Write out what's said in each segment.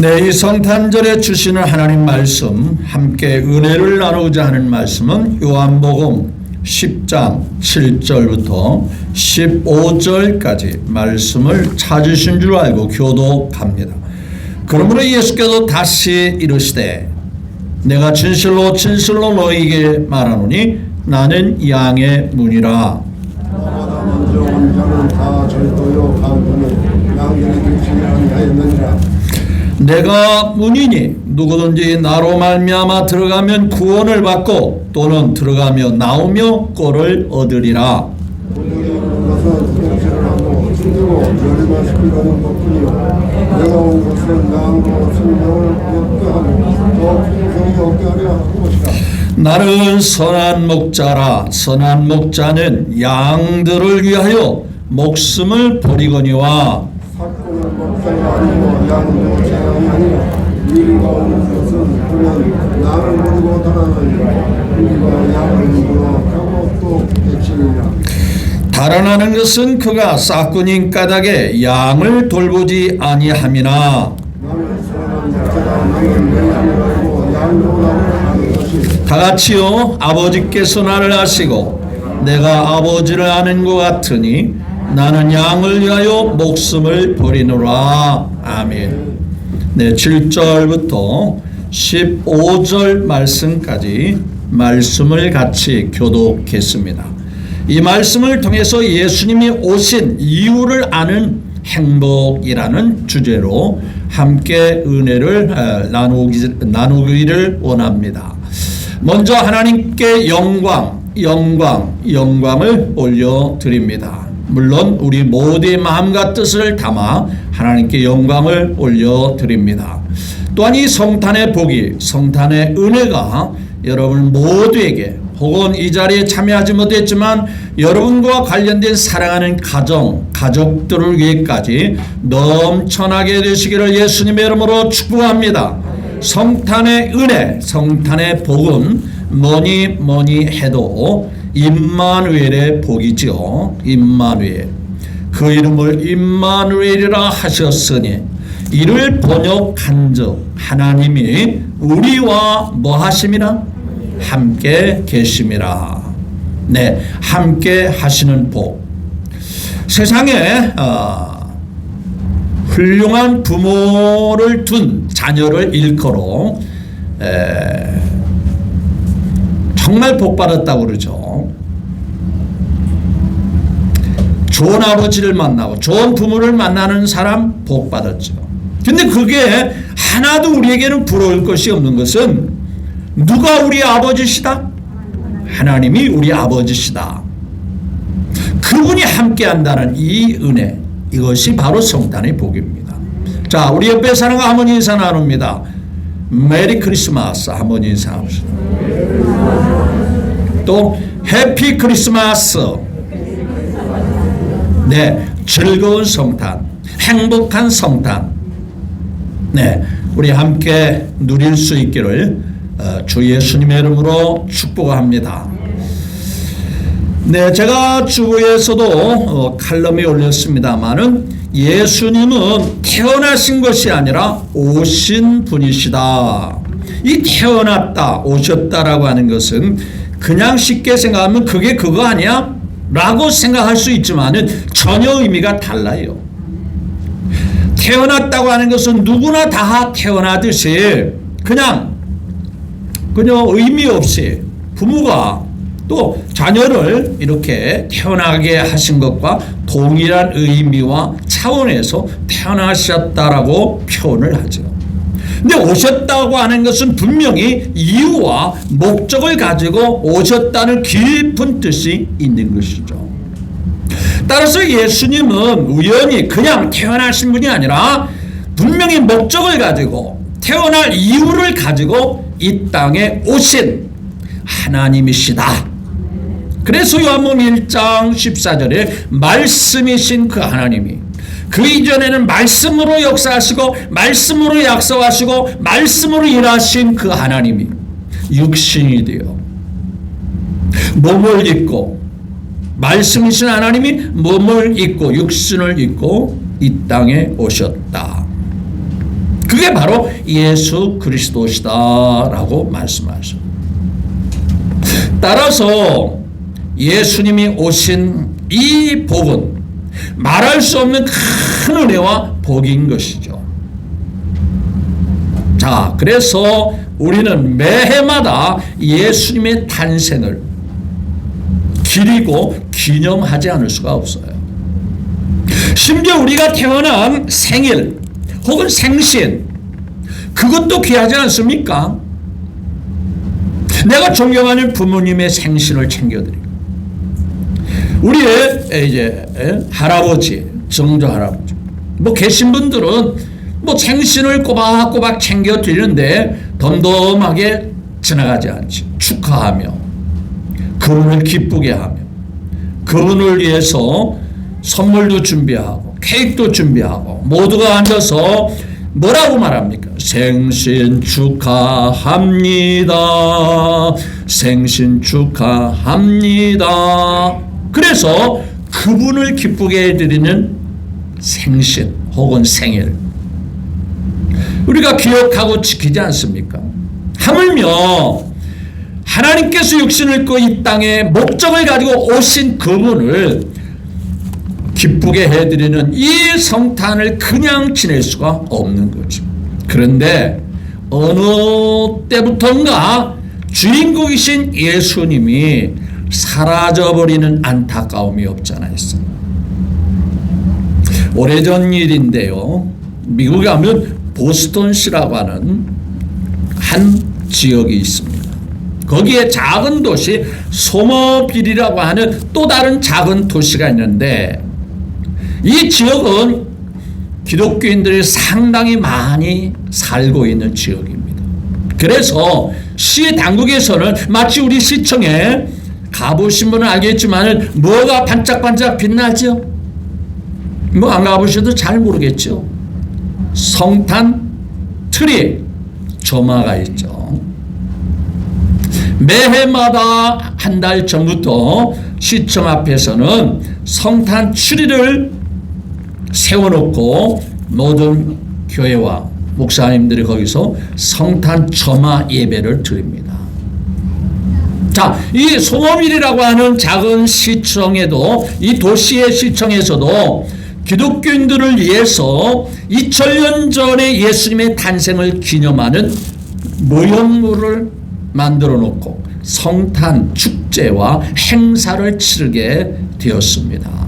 네, 이 성탄절에 주시는 하나님 말씀, 함께 은혜를 나누고자 하는 말씀은 요한복음 10장 7절부터 15절까지 말씀을 찾으신 줄 알고 교독합니다. 그러므로 예수께서 다시 이르시되 내가 진실로 진실로 너희에게 말하노니 나는 양의 문이라. 나보다 먼저 온 자는 다 절도요 강도요 양들의 길치기를 하였느니라. 내가 문이니 누구든지 나로 말미암아 들어가면 구원을 받고 또는 들어가며 나오며 꼴을 얻으리라. 우리에게 오는 것은 통치를 하고 죽이고 멸망시키려는 것뿐이요 내가 온 것은 양으로 생명을 얻게 하고 더 풍성히 얻게 하려 하는 것이라. 나는 선한 목자라. 선한 목자는 양들을 위하여 목숨을 버리거니와 사건은 목자가 아니고 양도 재앙이 아니라 우리가 오는 것은 그는 나를 모르고 달아나니라. 우리가 양을 물어가고 또 배치리라. 달아나는 것은 그가 싹군인 까닭에 양을 돌보지 아니함이나. 나는 선한 목자가 나는 내 양을 알고 양도 나를 아는 것이. 다 같이요. 아버지께서 나를 아시고 내가 아버지를 아는 것 같으니 나는 양을 위하여 목숨을 버리노라. 아멘. 네, 7절부터 15절 말씀까지 말씀을 같이 교독했습니다. 이 말씀을 통해서 예수님이 오신 이유를 아는 행복이라는 주제로 함께 은혜를 나누기를 원합니다. 먼저 하나님께 영광을 올려드립니다. 물론 우리 모두의 마음과 뜻을 담아 하나님께 영광을 올려드립니다. 또한 이 성탄의 복이, 성탄의 은혜가 여러분 모두에게 혹은 이 자리에 참여하지 못했지만 여러분과 관련된 사랑하는 가족들을 위해까지 넘쳐나게 되시기를 예수님의 이름으로 축복합니다. 성탄의 은혜, 성탄의 복은 뭐니 해도 임마누엘의 복이죠. 임마누엘. 그 이름을 임마누엘이라 하셨으니 이를 번역한 즉 하나님이 우리와 뭐 하심이라? 함께 계심이라. 네, 함께 하시는 복. 세상에 훌륭한 부모를 둔 자녀를 일컬어 정말 복 받았다고 그러죠. 좋은 아버지를 만나고 좋은 부모를 만나는 사람 복 받았죠. 근데 그게 하나도 우리에게는 부러울 것이 없는 것은 누가 우리 아버지시다? 하나님이 우리 아버지시다. 그분이 함께한다는 이 은혜, 이것이 바로 성탄의 복입니다. 자, 우리 옆에 사람과 한번 인사 나눕니다. 메리 크리스마스 한번 인사합시다. 또 해피 크리스마스. 네, 즐거운 성탄, 행복한 성탄. 네, 우리 함께 누릴 수 있기를 주 예수님의 이름으로 축복합니다. 네, 제가 주부에서도 칼럼에 올렸습니다마는 예수님은 태어나신 것이 아니라 오신 분이시다. 이 태어났다, 오셨다라고 하는 것은 그냥 쉽게 생각하면 그게 그거 아니야? 라고 생각할 수 있지만은 전혀 의미가 달라요. 태어났다고 하는 것은 누구나 다 태어나듯이 그냥 의미 없이 부모가 또 자녀를 이렇게 태어나게 하신 것과 동일한 의미와 차원에서 태어나셨다라고 표현을 하죠. 근데 오셨다고 하는 것은 분명히 이유와 목적을 가지고 오셨다는 깊은 뜻이 있는 것이죠. 따라서 예수님은 우연히 그냥 태어나신 분이 아니라 분명히 목적을 가지고 태어날 이유를 가지고 이 땅에 오신 하나님이시다. 그래서 요한복음 1장 14절에 말씀이신 그 하나님이 그 이전에는 말씀으로 역사하시고 말씀으로 약속하시고 말씀으로 일하신 그 하나님이 육신이 되어 몸을 입고 말씀이신 하나님이 몸을 입고 육신을 입고 이 땅에 오셨다. 그게 바로 예수 그리스도시다라고 말씀하셨습니다. 따라서 예수님이 오신 이 복은 말할 수 없는 큰 은혜와 복인 것이죠. 자, 그래서 우리는 매해마다 예수님의 탄생을 기리고 기념하지 않을 수가 없어요. 심지어 우리가 태어난 생일 혹은 생신, 그것도 귀하지 않습니까? 내가 존경하는 부모님의 생신을 챙겨드리고, 우리의 이제 할아버지, 정조 할아버지, 뭐 계신 분들은 뭐 생신을 꼬박꼬박 챙겨드리는데 덤덤하게 지나가지 않지. 축하하며 그분을 기쁘게 하며 그분을 위해서 선물도 준비하고 케이크도 준비하고 모두가 앉아서 뭐라고 말합니까? 생신 축하합니다. 생신 축하합니다. 그래서 그분을 기쁘게 해드리는 생신 혹은 생일, 우리가 기억하고 지키지 않습니까? 하물며 하나님께서 육신을 입고 이 땅에 목적을 가지고 오신 그분을 기쁘게 해드리는 이 성탄을 그냥 지낼 수가 없는 거죠. 그런데 어느 때부터인가 주인공이신 예수님이 사라져버리는 안타까움이 없지 않아 있어요. 오래전 일인데요, 미국에 가면 보스턴시라고 하는 한 지역이 있습니다. 거기에 작은 도시 소머빌이라고 하는 또 다른 작은 도시가 있는데, 이 지역은 기독교인들이 상당히 많이 살고 있는 지역입니다. 그래서 시 당국에서는 마치 우리 시청에 가보신 분은 알겠지만 뭐가 반짝반짝 빛나죠? 뭐 안 가보셔도 잘 모르겠죠. 성탄 트리 점화가 있죠. 매해마다 한 달 전부터 시청 앞에서는 성탄 트리를 세워놓고 모든 교회와 목사님들이 거기서 성탄 점화 예배를 드립니다. 자, 이 소모빌이라고 하는 작은 시청에도, 이 도시의 시청에서도 기독교인들을 위해서 2000년 전에 예수님의 탄생을 기념하는 모형물을 만들어 놓고 성탄 축제와 행사를 치르게 되었습니다.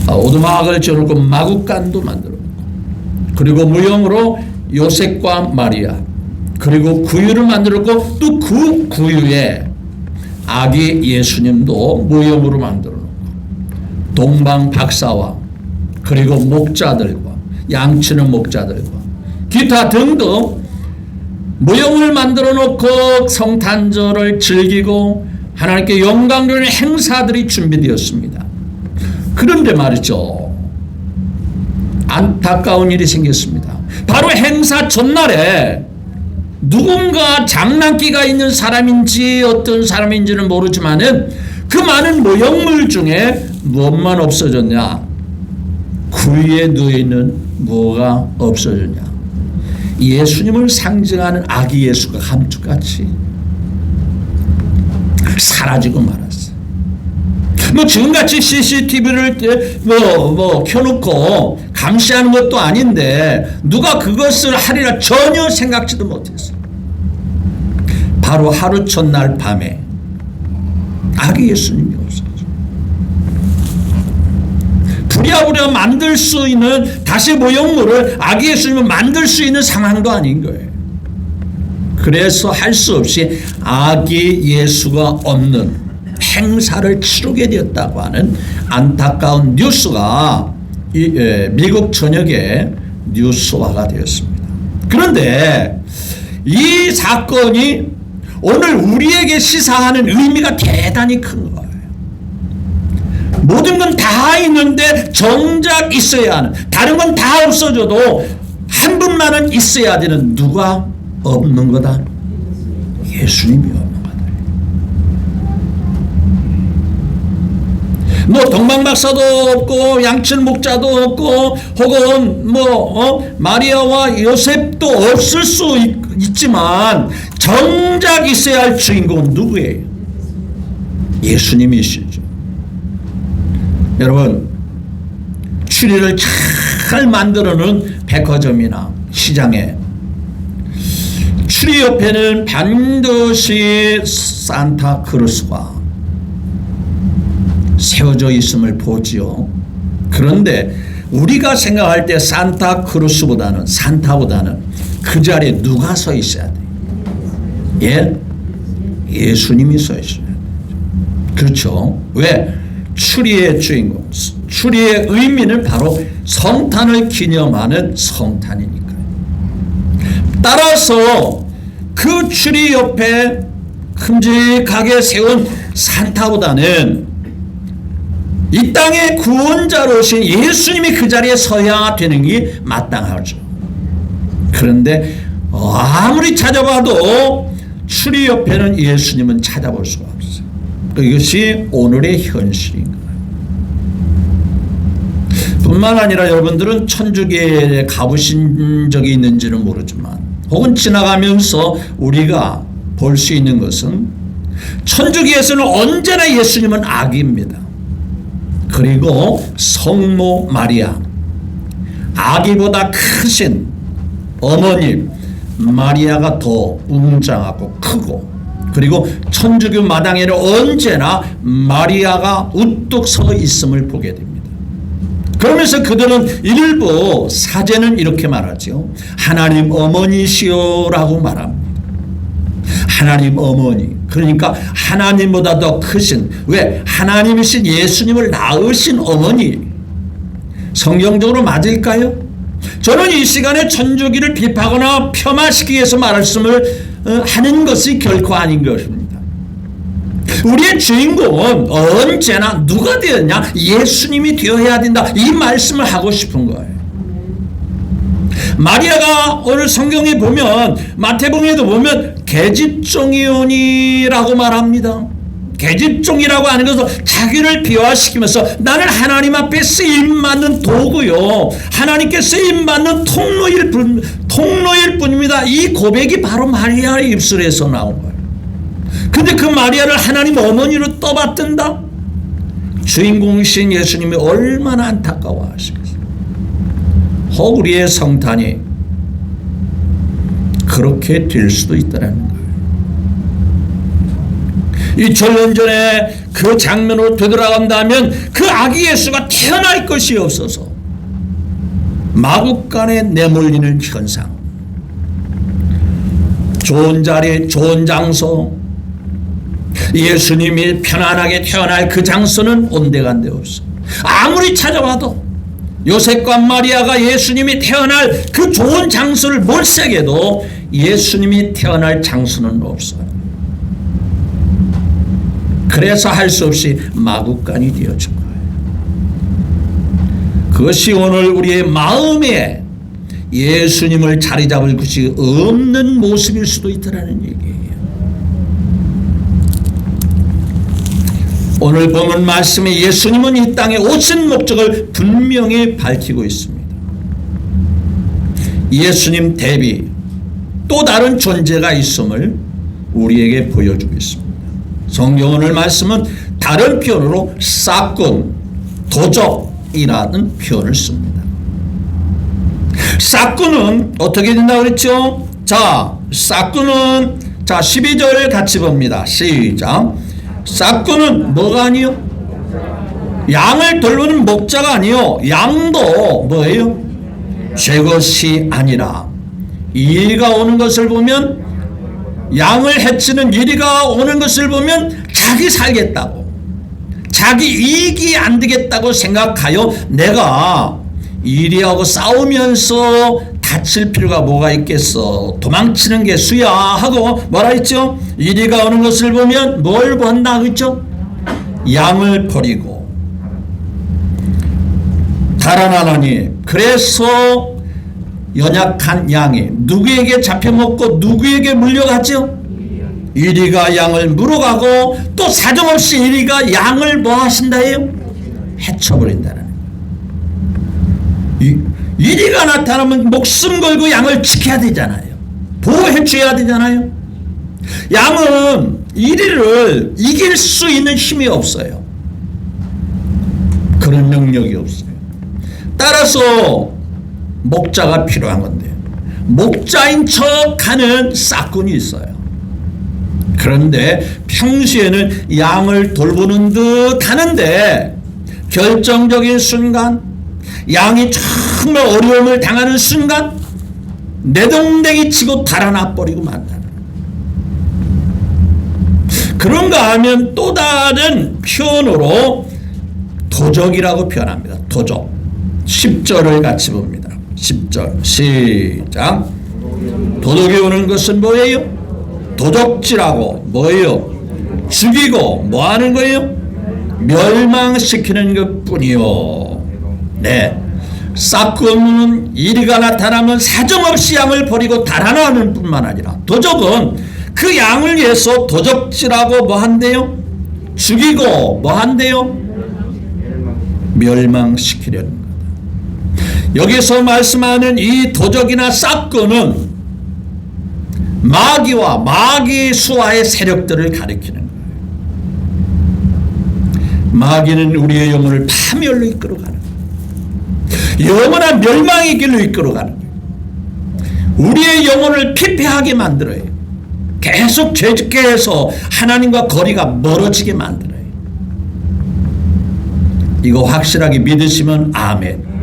오두막을 지어놓고 마구간도 만들어 놓고, 그리고 무용으로 요셉과 마리아, 그리고 구유를 만들어 놓고 또 그 구유에 아기 예수님도 무용으로 만들어 놓고, 동방 박사와 그리고 목자들과 양치는 목자들과 기타 등등 무용을 만들어 놓고 성탄절을 즐기고 하나님께 영광 돌리는 행사들이 준비되었습니다. 그런데 말이죠, 안타까운 일이 생겼습니다. 바로 행사 전날에 누군가 장난기가 있는 사람인지 어떤 사람인지는 모르지만은 그 많은 모형물 중에 무엇만 없어졌냐? 구유에 누워있는 뭐가 없어졌냐? 예수님을 상징하는 아기 예수가 감쪽같이 사라지고 말았어요. 뭐 지금같이 CCTV를 켜놓고 감시하는 것도 아닌데 누가 그것을 하리라 전혀 생각지도 못했어요. 바로 하루 첫날 밤에 아기 예수님이 없어져. 부랴부랴 만들 수 있는 다시 모형물을 아기 예수님을 만들 수 있는 상황도 아닌 거예요. 그래서 할 수 없이 아기 예수가 없는 행사를 치르게 되었다고 하는 안타까운 뉴스가 미국 전역에 뉴스화가 되었습니다. 그런데 이 사건이 오늘 우리에게 시사하는 의미가 대단히 큰 거예요. 모든 건 다 있는데 정작 있어야 하는, 다른 건 다 없어져도 한 분만은 있어야 되는, 누가 없는 거다? 예수님이 없는 거다. 뭐 동방박사도 없고 양칠 목자도 없고 혹은 마리아와 요셉도 없을 수 있지만 정작 있어야 할 주인공은 누구예요? 예수님이시죠. 여러분, 추리를 잘 만들어놓은 백화점이나 시장에 추리 옆에는 반드시 산타크루스가 세워져 있음을 보지요. 그런데 우리가 생각할 때 산타보다는 그 자리에 누가 서 있어야 돼요? 예수님이 서 있어야 돼요. 그렇죠? 왜? 추리의 주인공, 추리의 의미는 바로 성탄을 기념하는 성탄이니까요. 따라서 그 추리 옆에 큼직하게 세운 산타보다는 이 땅의 구원자로 오신 예수님이 그 자리에 서야 되는 게 마땅하죠. 그런데 아무리 찾아봐도 추리 옆에는 예수님은 찾아볼 수가 없어요. 이것이 오늘의 현실인 거예요. 뿐만 아니라 여러분들은 천주교에 가보신 적이 있는지는 모르지만 혹은 지나가면서 우리가 볼 수 있는 것은 천주교에서는 언제나 예수님은 아기입니다. 그리고 성모 마리아, 아기보다 크신 어머님 마리아가 더 웅장하고 크고, 그리고 천주교 마당에는 언제나 마리아가 우뚝 서 있음을 보게 됩니다. 그러면서 그들은 일부 사제는 이렇게 말하죠. 하나님 어머니시오라고 말합니다. 하나님 어머니, 그러니까 하나님보다 더 크신, 왜? 하나님이신 예수님을 낳으신 어머니. 성경적으로 맞을까요? 저는 이 시간에 천주교를 비판하거나 폄하시키기 위해서 말씀을 하는 것이 결코 아닌 것입니다. 우리의 주인공은 언제나 누가 되었냐? 예수님이 되어야 된다. 이 말씀을 하고 싶은 거예요. 마리아가 오늘 성경에 보면, 마태복음에도 보면 계집종이오니라고 말합니다. 계집종이라고 하는 것은 자기를 비화시키면서 나는 하나님 앞에 쓰임받는 도구요, 하나님께 쓰임받는 통로일 뿐입니다. 이 고백이 바로 마리아의 입술에서 나온 거예요. 근데 그 마리아를 하나님 어머니로 떠받든다? 주인공이신 예수님이 얼마나 안타까워하시겠어요. 혹 우리의 성탄이 그렇게 될 수도 있다는 거예요. 2000년 전에 그 장면으로 되돌아간다면 그 아기 예수가 태어날 것이 없어서 마국간에 내몰리는 현상, 좋은 자리, 좋은 장소, 예수님이 편안하게 태어날 그 장소는 온데간데 없어. 아무리 찾아봐도 요셉과 마리아가 예수님이 태어날 그 좋은 장소를 몰색해도 예수님이 태어날 장소는 없어요. 그래서 할 수 없이 마국간이 되어진 거예요. 그것이 오늘 우리의 마음에 예수님을 자리 잡을 것이 없는 모습일 수도 있다는 얘기예요. 오늘 본문 말씀에 예수님은 이 땅에 오신 목적을 분명히 밝히고 있습니다. 예수님 대비 또 다른 존재가 있음을 우리에게 보여주고 있습니다. 성경 오늘 말씀은 다른 표현으로 사건, 도적이라는 표현을 씁니다. 사건은 어떻게 된다고 그랬죠? 자, 사건은 12절 같이 봅니다. 시작. 사건은 뭐가 아니요? 양을 돌보는 목자가 아니요. 양도 뭐예요? 제 것이 아니라 이리가 오는 것을 보면, 양을 해치는 이리가 오는 것을 보면 자기 살겠다고, 자기 이익이 안 되겠다고 생각하여 내가 이리하고 싸우면서 다칠 필요가 뭐가 있겠어, 도망치는 게 수야 하고 뭐라 했죠? 이리가 오는 것을 보면 뭘 본다 그랬죠? 양을 버리고 달아나니, 그래서 연약한 양이 누구에게 잡혀먹고 누구에게 물려가죠? 이리가 양을 물어가고 또 사정없이 이리가 양을 뭐 하신다 해요? 해쳐버린다는 거예요. 이리가 나타나면 목숨 걸고 양을 지켜야 되잖아요. 보호해 줘야 되잖아요. 양은 이리를 이길 수 있는 힘이 없어요. 그런 능력이 없어요. 따라서 목자가 필요한 건데, 목자인 척 하는 싹군이 있어요. 그런데 평소에는 양을 돌보는 듯 하는데 결정적인 순간, 양이 정말 어려움을 당하는 순간 내동댕이 치고 달아나 버리고 만다는, 그런가 하면 또 다른 표현으로 도적이라고 표현합니다. 도적. 10절을 같이 봅니다. 10절 시작. 도둑이 오는 것은 뭐예요? 도적질하고 뭐예요? 죽이고 뭐 하는 거예요? 멸망시키는 것 뿐이요. 네, 싹군은 이리가 나타나면 사정없이 양을 버리고 달아나는 뿐만 아니라, 도적은 그 양을 위해서 도적질하고 뭐 한대요? 죽이고 뭐 한대요? 멸망시키려는 거다. 여기서 말씀하는 이 도적이나 싹군은 마귀와 마귀 수하의 세력들을 가리키는 거예요. 마귀는 우리의 영혼을 파멸로 이끌어가는 거예요. 영원한 멸망의 길로 이끌어가는 거예요. 우리의 영혼을 피폐하게 만들어요. 계속 죄짓게 해서 하나님과 거리가 멀어지게 만들어요. 이거 확실하게 믿으시면 아멘.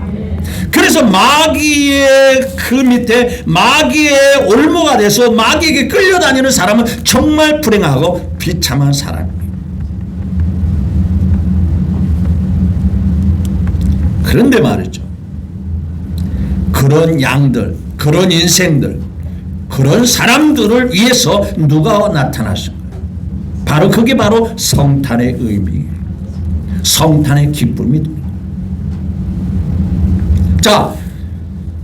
그래서 마귀의 그 밑에 마귀의 올무가 돼서 마귀에게 끌려다니는 사람은 정말 불행하고 비참한 사람입니다. 그런데 말이죠, 그런 양들, 그런 인생들, 그런 사람들을 위해서 누가 나타나신 거예요? 바로 그게 바로 성탄의 의미예요. 성탄의 기쁨이 됩니다. 자,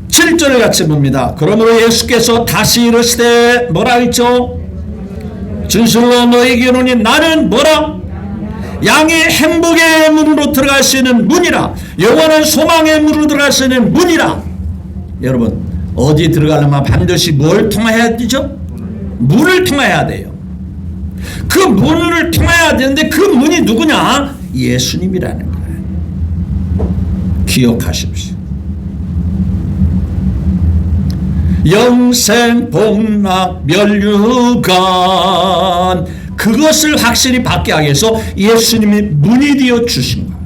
7절을 같이 봅니다. 그러므로 예수께서 다시 이르시되 뭐라 했죠? 진실로 너희에게 이르노니 나는 뭐라? 양의 행복의 문으로 들어갈 수 있는 문이라, 영원한 소망의 문으로 들어갈 수 있는 문이라. 여러분, 어디 들어가려면 반드시 뭘 통해야 되죠? 문을 통해야 돼요. 그 문을 통해야 되는데 그 문이 누구냐? 예수님이라는 거예요. 기억하십시오. 영생 복락 멸류관, 그것을 확실히 받게 하기 위해서 예수님이 문이 되어 주신 거예요.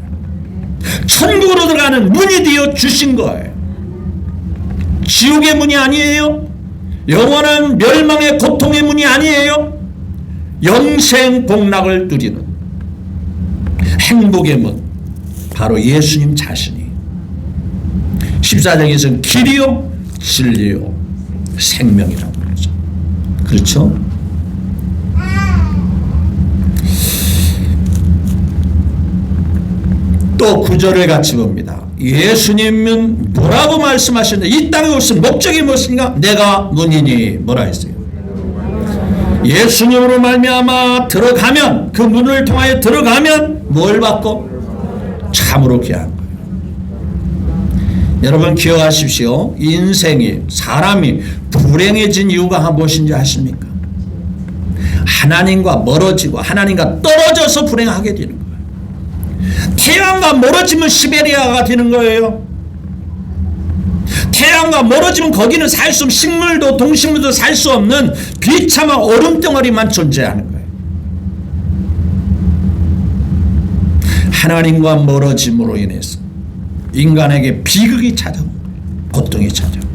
천국으로 들어가는 문이 되어 주신 거예요. 지옥의 문이 아니에요. 영원한 멸망의 고통의 문이 아니에요. 영생 복락을 누리는 행복의 문, 바로 예수님 자신이 14장에서는 길이요 진리요 생명이라고 그러죠. 그렇죠? 또 9절을 같이 봅니다. 예수님은 뭐라고 말씀하셨는데, 이 땅에 오신 목적이 무엇인가? 내가 문이니 뭐라 했어요? 예수님으로 말미암아 들어가면, 그 문을 통하여 들어가면 뭘 받고? 참으로 귀한 거예요. 여러분 기억하십시오. 인생이, 사람이 불행해진 이유가 무엇인지 아십니까? 하나님과 멀어지고 하나님과 떨어져서 불행하게 되는 거예요. 태양과 멀어지면 시베리아가 되는 거예요. 태양과 멀어지면 거기는 살 수 없는, 식물도 동식물도 살 수 없는 비참한 얼음덩어리만 존재하는 거예요. 하나님과 멀어짐으로 인해서 인간에게 비극이 찾아온 거예요. 고통이 찾아온 거예요.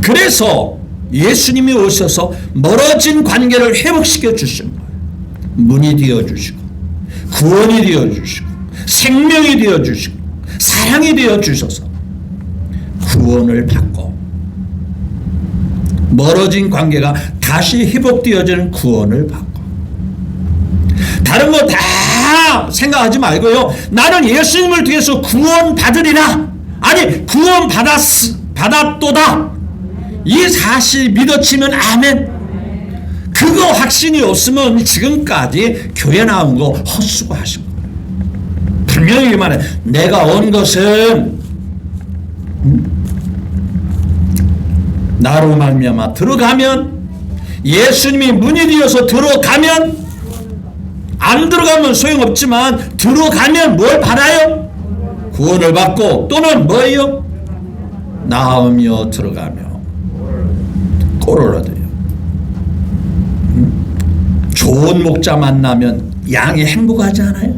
그래서 예수님이 오셔서 멀어진 관계를 회복시켜 주신 거예요. 문이 되어주시고 구원이 되어주시고 생명이 되어주시고 사랑이 되어주셔서 구원을 받고 멀어진 관계가 다시 회복되어지는 구원을 받고, 다른 거 다 생각하지 말고요, 나는 예수님을 통해서 구원 받으리라, 아니 구원 받았도다, 이 사실 믿어치면 아멘. 그 그거 확신이 없으면 지금까지 교회 나온 거 헛수고하신 거예요. 분명히 말해. 내가 온 것은 나로 말미암아 들어가면, 예수님이 문이 되어서 들어가면, 안 들어가면 소용없지만 들어가면 뭘 받아요? 구원을 받고, 또는 뭐예요? 나오며 들어가며 꼴을 얻어요. 좋은 목자 만나면 양이 행복하지 않아요?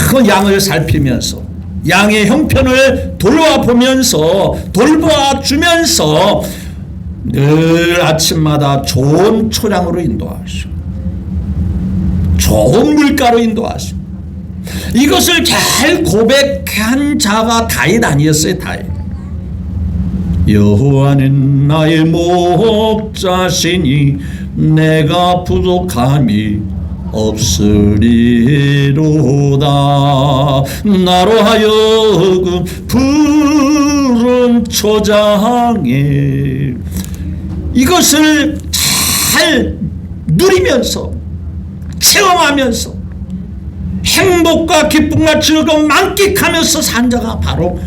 그 양을 살피면서 양의 형편을 돌아보면서 돌봐주면서 늘 아침마다 좋은 초량으로 인도하시고 좋은 물가로 인도하시고, 이것을 잘 고백한 자가 다윗 아니었어요? 다윗. 여호와는 나의 목자시니 내가 부족함이 없으리로다. 나로 하여금 푸른 초장에 이것을 잘 누리면서 체험하면서 행복과 기쁨과 즐거움 만끽하면서 산 자가 바로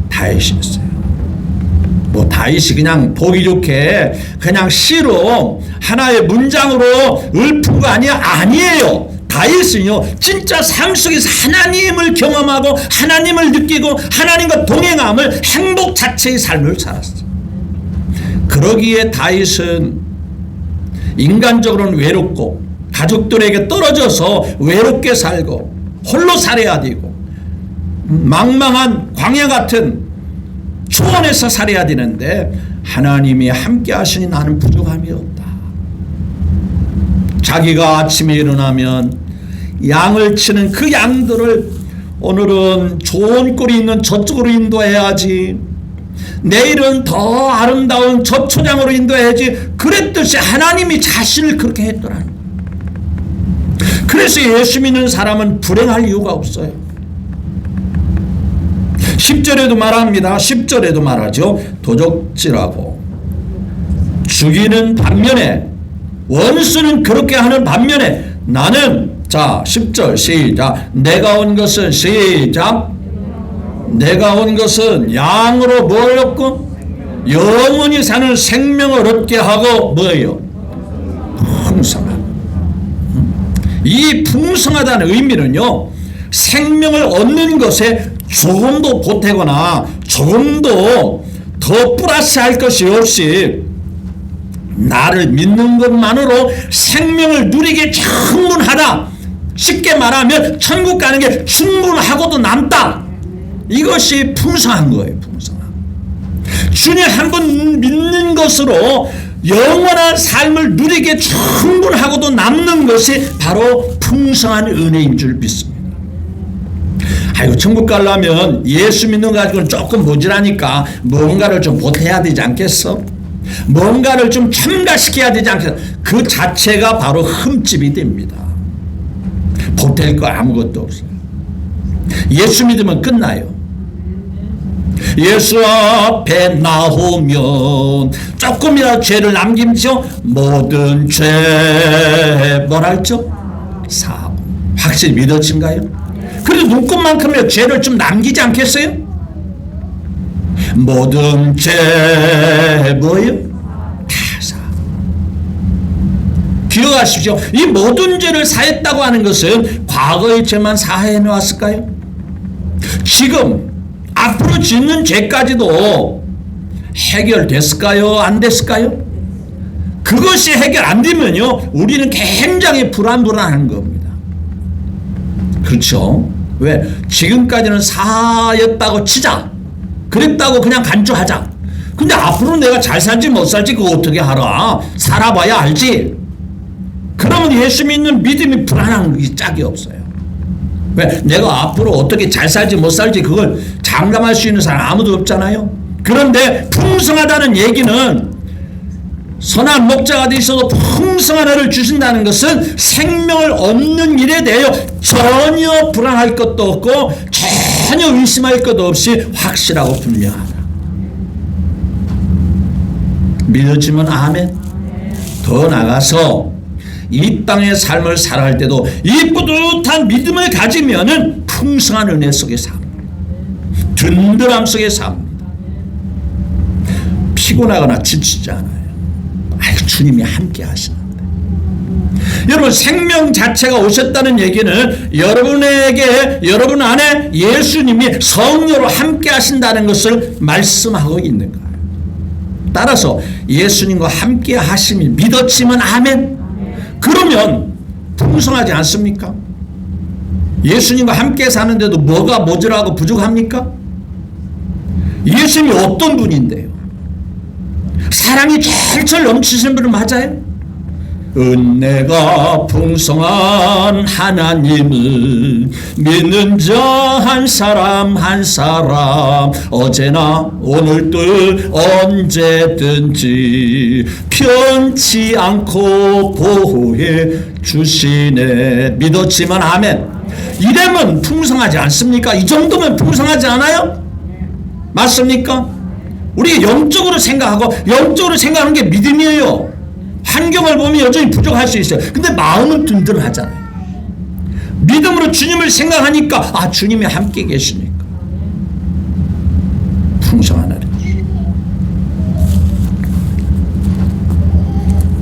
다윗이었어요. 뭐 다윗이 그냥 보기 좋게 그냥 시로 하나의 문장으로 읊은 거 아니에요. 다윗은요 진짜 삶 속에서 하나님을 경험하고 하나님을 느끼고 하나님과 동행함을 행복 자체의 삶을 살았어요. 그러기에 다윗은 인간적으로는 외롭고 가족들에게 떨어져서 외롭게 살고 홀로 살아야 되고 망망한 광야 같은 초원에서 살아야 되는데, 하나님이 함께 하시니 나는 부족함이 없다. 자기가 아침에 일어나면 양을 치는 그 양들을 오늘은 좋은 꼴이 있는 저쪽으로 인도해야지, 내일은 더 아름다운 저 초장으로 인도해야지, 그랬듯이 하나님이 자신을 그렇게 했더라는 거예요. 그래서 예수 믿는 사람은 불행할 이유가 없어요. 10절에도 말합니다. 10절에도 말하죠. 도적질하고 죽이는 반면에, 원수는 그렇게 하는 반면에 나는, 자 10절 시작, 내가 온 것은, 시작, 내가 온 것은 양으로 뭘 얻고 영원히 사는 생명을 얻게 하고 뭐예요? 풍성하다. 이 풍성하다는 의미는요, 생명을 얻는 것에 조금도 보태거나 조금도 더 플러스할 것이 없이 나를 믿는 것만으로 생명을 누리게 충분하다. 쉽게 말하면 천국 가는 게 충분하고도 남다. 이것이 풍성한 거예요. 풍성한. 주님 한 번 믿는 것으로 영원한 삶을 누리게 충분하고도 남는 것이 바로 풍성한 은혜인 줄 믿습니다. 아이고, 천국 가려면 예수 믿는 거 가지고는 조금 모자라니까 뭔가를 좀 보태야 되지 않겠어? 뭔가를 좀 첨가시켜야 되지 않겠어? 그 자체가 바로 흠집이 됩니다. 보탤 거 아무것도 없어요. 예수 믿으면 끝나요. 예수 앞에 나오면 조금이라도 죄를 남김죠. 모든 죄 뭐라 했죠? 사함. 확실히 믿어진가요? 그래도 눈꽃만큼의 죄를 좀 남기지 않겠어요? 모든 죄 뭐예요? 다 사함. 기억하십시오. 이 모든 죄를 사했다고 하는 것은 과거의 죄만 사해 놓았을까요? 지금 앞으로 짓는 죄까지도 해결됐을까요? 안 됐을까요? 그것이 해결 안 되면요, 우리는 굉장히 불안한 겁니다. 그렇죠? 왜? 지금까지는 사였다고 치자. 그랬다고 그냥 간주하자. 근데 앞으로 내가 잘 살지 못 살지 그거 어떻게 알아? 살아봐야 알지. 그러면 예수 믿는 믿음이 불안한 게 짝이 없어요. 왜? 내가 앞으로 어떻게 잘 살지 못 살지 그걸 장담할 수 있는 사람 아무도 없잖아요. 그런데 풍성하다는 얘기는, 선한 목자가 돼 있어도 풍성한 은혜를 주신다는 것은 생명을 얻는 일에 대하여 전혀 불안할 것도 없고 전혀 의심할 것도 없이 확실하고 분명하다. 믿어지면 아멘. 더 나가서 이 땅의 삶을 살아갈 때도 이 뿌듯한 믿음을 가지면은 풍성한 은혜 속에 삽니다. 든든함 속에 삽니다. 피곤하거나 지치지 않아요. 주님이 함께 하시는데. 여러분, 생명 자체가 오셨다는 얘기는 여러분 안에 예수님이 성령으로 함께 하신다는 것을 말씀하고 있는 거예요. 따라서 예수님과 함께 하심이 믿었지만 아멘. 그러면 풍성하지 않습니까? 예수님과 함께 사는데도 뭐가 모자라고 부족합니까? 예수님이 어떤 분인데요? 사랑이 철철 넘치시는 분은 맞아요? 은혜가 풍성한 하나님을 믿는 자 한 사람 한 사람 어제나 오늘도 언제든지 편치 않고 보호해 주시네. 믿었지만 아멘. 이러면 풍성하지 않습니까? 이 정도면 풍성하지 않아요? 맞습니까? 우리가 영적으로 생각하는 게 믿음이에요. 환경을 보면 여전히 부족할 수 있어요. 근데 마음은 든든하잖아요. 믿음으로 주님을 생각하니까 주님이 함께 계시니까 풍성하나요.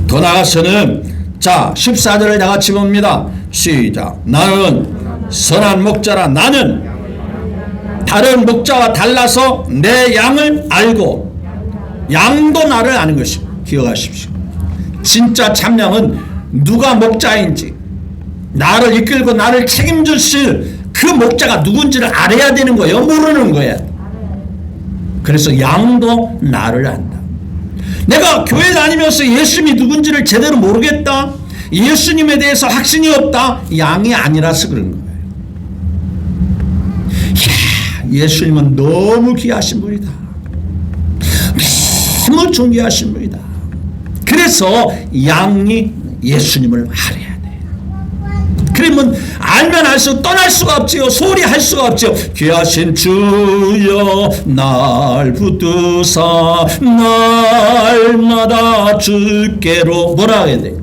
더 나아가서는 14절을 다 같이 봅니다. 시작. 나는 선한 목자라. 나는 다른 목자와 달라서 내 양을 알고 양도 나를 아는 것입니다. 기억하십시오. 진짜 참양은 누가 목자인지, 나를 이끌고 나를 책임질 그 목자가 누군지를 알아야 되는 거예요. 모르는 거예요. 그래서 양도 나를 안다. 내가 교회 다니면서 예수님이 누군지를 제대로 모르겠다, 예수님에 대해서 확신이 없다, 양이 아니라서 그런 거예요. 예수님은 너무 귀하신 분이다. 너무 존귀하신 분이다. 그래서 양이 예수님을 알아야 돼. 그러면 알면 알수록 떠날 수가 없지요. 소홀히 할 수가 없지요. 귀하신 주여 날 붙드사 날마다 주께로 뭐라 해야 돼?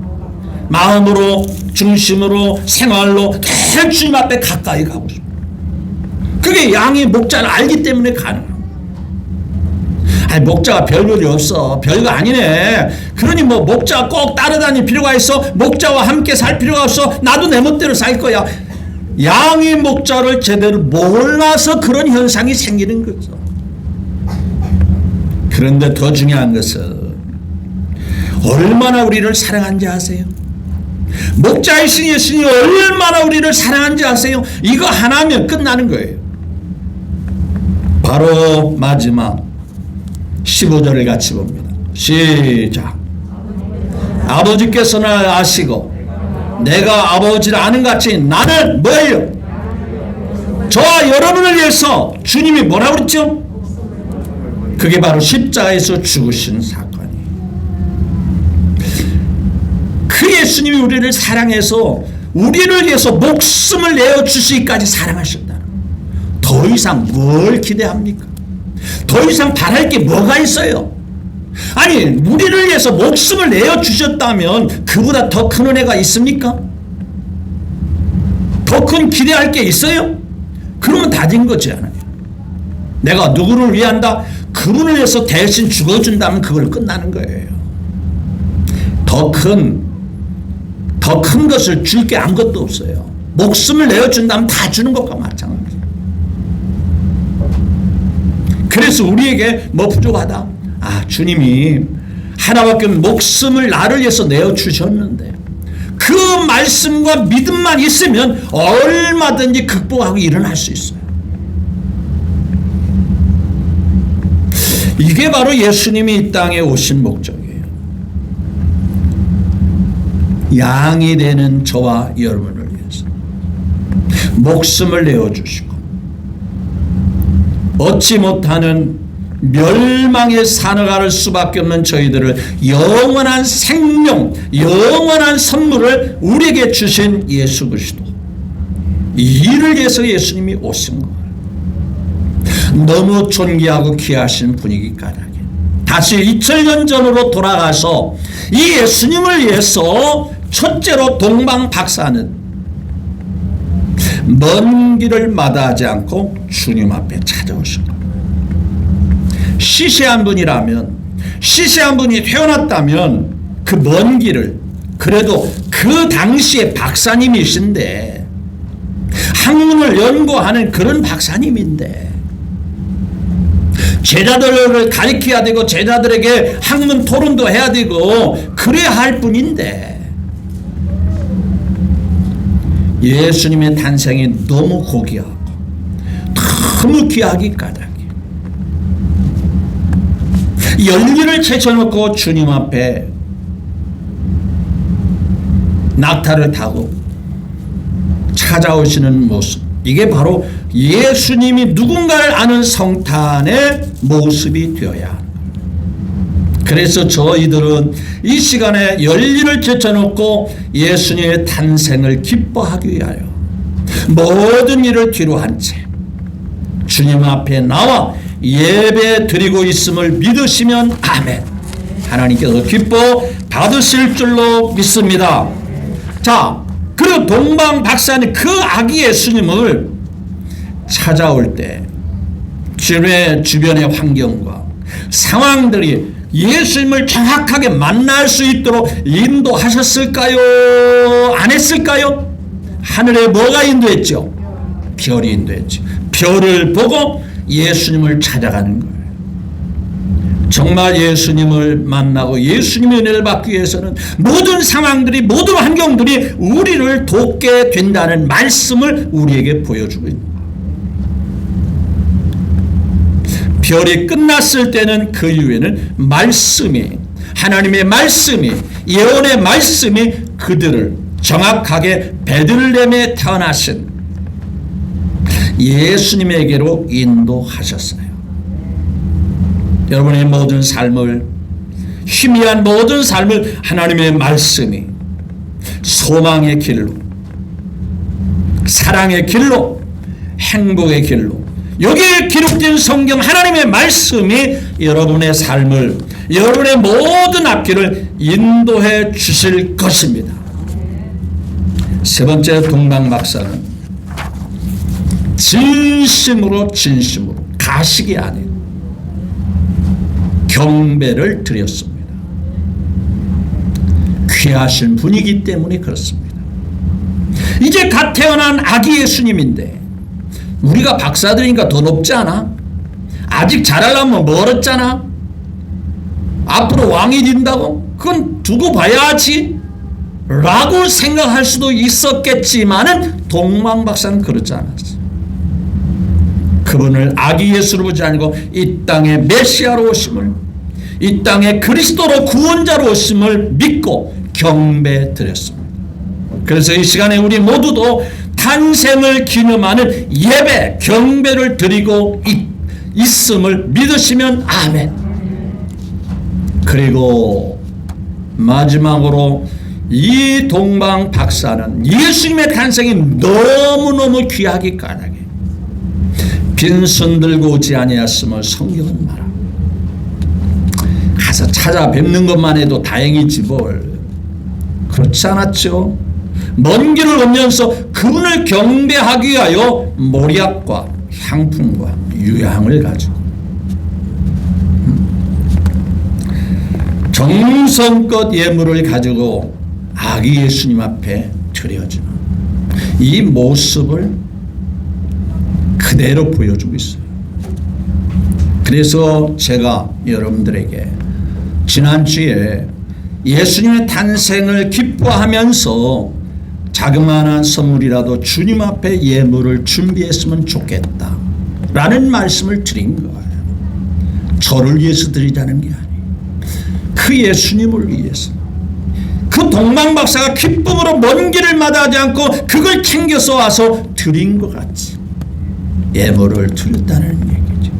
마음으로, 중심으로, 생활로 늘 주님 앞에 가까이 가고 싶어. 그게 양이 목자를 알기 때문에 가능합니다. 목자가 별볼이 없어. 별거 아니네. 그러니 목자가 꼭 따라다닐 필요가 있어? 목자와 함께 살 필요가 없어? 나도 내 멋대로 살 거야. 양이 목자를 제대로 몰라서 그런 현상이 생기는 거죠. 그런데 더 중요한 것은 얼마나 우리를 사랑한지 아세요? 목자이신 예수님이 얼마나 우리를 사랑한지 아세요? 이거 하나면 끝나는 거예요. 바로 마지막 15절을 같이 봅니다. 시작. 아버지께서 날 아시고 내가 아버지를 아는 같이 나는 뭐예요? 저와 여러분을 위해서 주님이 뭐라고 그랬죠? 그게 바로 십자가에서 죽으신 사건이에요. 그 예수님이 우리를 사랑해서 우리를 위해서 목숨을 내어주시기까지 사랑하셨다. 더 이상 뭘 기대합니까? 더 이상 바랄 게 뭐가 있어요? 아니, 우리를 위해서 목숨을 내어주셨다면 그보다 더 큰 은혜가 있습니까? 더 큰 기대할 게 있어요? 그러면 다 된 거지 않아요? 내가 누구를 위한다? 그분을 위해서 대신 죽어준다면 그걸 끝나는 거예요. 더 큰 것을 줄 게 아무것도 없어요. 목숨을 내어준다면 다 주는 것과 마찬가지예요. 그래서 우리에게 뭐 부족하다? 주님이 하나밖에 없는 목숨을 나를 위해서 내어주셨는데 그 말씀과 믿음만 있으면 얼마든지 극복하고 일어날 수 있어요. 이게 바로 예수님이 이 땅에 오신 목적이에요. 양이 되는 저와 여러분을 위해서 목숨을 내어주시고 얻지 못하는 멸망에 살아갈 수밖에 없는 저희들을 영원한 생명, 영원한 선물을 우리에게 주신 예수 그리스도, 이를 위해서 예수님이 오신 거예요. 너무 존귀하고 귀하신 분이기 까닭에 다시 2000년 전으로 돌아가서 이 예수님을 위해서 첫째로 동방 박사는 먼 길을 마다하지 않고 주님 앞에 찾아오신 겁니다. 시시한 분이라면, 시시한 분이 태어났다면 그 먼 길을, 그래도 그 당시에 박사님이신데, 학문을 연구하는 그런 박사님인데, 제자들을 가르쳐야 되고 제자들에게 학문 토론도 해야 되고 그래야 할 뿐인데, 예수님의 탄생이 너무 고귀하고 너무 귀하기 까닭에 열기를 제쳐놓고 주님 앞에 낙타를 타고 찾아오시는 모습, 이게 바로 예수님이 누군가를 아는 성탄의 모습이 되어야 합니다. 그래서 저희들은 이 시간에 열일을 제쳐놓고 예수님의 탄생을 기뻐하기 위하여 모든 일을 뒤로 한 채 주님 앞에 나와 예배 드리고 있음을 믿으시면 아멘. 하나님께서 기뻐 받으실 줄로 믿습니다. 자, 그리고 동방 박사는 그 아기 예수님을 찾아올 때 주변의 환경과 상황들이 예수님을 정확하게 만날 수 있도록 인도하셨을까요? 안 했을까요? 하늘에 뭐가 인도했죠? 별이 인도했죠. 별을 보고 예수님을 찾아가는 거예요. 정말 예수님을 만나고 예수님의 은혜를 받기 위해서는 모든 상황들이, 모든 환경들이 우리를 돕게 된다는 말씀을 우리에게 보여주고 있습니다. 별이 끝났을 때는 그 이후에는 말씀이, 하나님의 말씀이, 예언의 말씀이 그들을 정확하게 베들레헴에 태어나신 예수님에게로 인도하셨어요. 여러분의 모든 삶을, 희미한 모든 삶을 하나님의 말씀이 소망의 길로, 사랑의 길로, 행복의 길로, 여기에 기록된 성경 하나님의 말씀이 여러분의 삶을, 여러분의 모든 앞길을 인도해 주실 것입니다. 세 번째 동방 박사는 진심으로 가식이 아닌 경배를 드렸습니다. 귀하신 분이기 때문에 그렇습니다. 이제 갓 태어난 아기 예수님인데 우리가 박사들이니까 더 높지 않아? 아직 잘하려면 멀었잖아? 앞으로 왕이 된다고? 그건 두고 봐야지 라고 생각할 수도 있었겠지만은 동방 박사는 그렇지 않았어요. 그분을 아기 예수로 보지 않고 이 땅에 메시아로 오심을, 이 땅에 그리스도로 구원자로 오심을 믿고 경배 드렸습니다. 그래서 이 시간에 우리 모두도 탄생을 기념하는 예배, 경배를 드리고 있음을 믿으시면 아멘. 그리고 마지막으로 이 동방 박사는 예수님의 탄생이 너무너무 귀하기 까닭에 빈손 들고 오지 아니하였음을 성경은 말합니다. 가서 찾아뵙는 것만 해도 다행이지 뭘. 그렇지 않았죠? 먼 길을 오면서 그분을 경배하기 위하여 모략과 향품과 유향을 가지고 정성껏 예물을 가지고 아기 예수님 앞에 드려지는 이 모습을 그대로 보여주고 있어요. 그래서 제가 여러분들에게 지난주에 예수님의 탄생을 기뻐하면서 자그마한 선물이라도 주님 앞에 예물을 준비했으면 좋겠다 라는 말씀을 드린 거예요. 저를 위해서 드리자는 게 아니에요. 그 예수님을 위해서. 그 동방 박사가 기쁨으로 먼 길을 마다하지 않고 그걸 챙겨서 와서 드린 것 같이 예물을 드렸다는 얘기죠.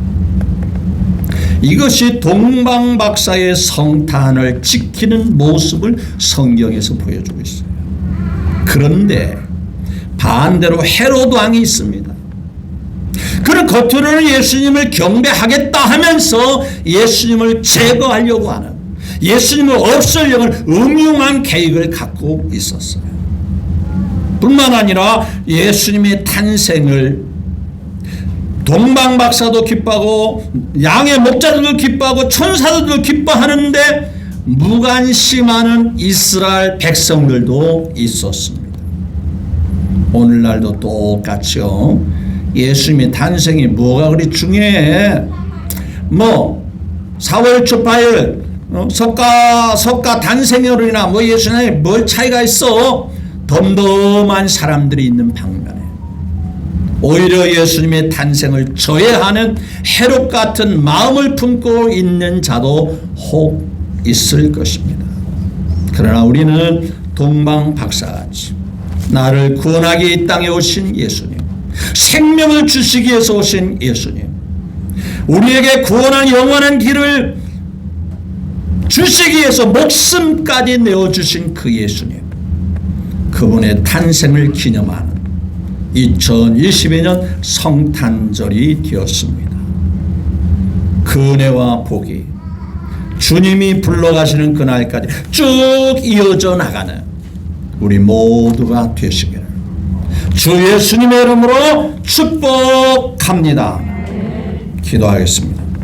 이것이 동방 박사의 성탄을 지키는 모습을 성경에서 보여주고 있어요. 그런데 반대로 헤롯 왕이 있습니다. 그는 겉으로는 예수님을 경배하겠다 하면서 예수님을 제거하려고 하는, 예수님을 없애려고 하는 음흉한 계획을 갖고 있었어요. 뿐만 아니라 예수님의 탄생을 동방박사도 기뻐하고 양의 목자들도 기뻐하고 천사들도 기뻐하는데 무관심하는 이스라엘 백성들도 있었습니다. 오늘날도 똑같이요. 예수님의 탄생이 뭐가 그리 중요해? 4월 초파일 석가 단생일이나 예수님의 뭘 차이가 있어? 덤덤한 사람들이 있는 방면에 오히려 예수님의 탄생을 저해하는 해롭 같은 마음을 품고 있는 자도 혹 있을 것입니다. 그러나 우리는 동방박사같이 나를 구원하기 이 땅에 오신 예수님, 생명을 주시기 위해서 오신 예수님, 우리에게 구원한 영원한 길을 주시기 위해서 목숨까지 내어주신 그 예수님, 그분의 탄생을 기념하는 2022년 성탄절이 되었습니다. 그 은혜와 복이 주님이 불러가시는 그날까지 쭉 이어져 나가는 우리 모두가 되시기를 주 예수님의 이름으로 축복합니다. 기도하겠습니다.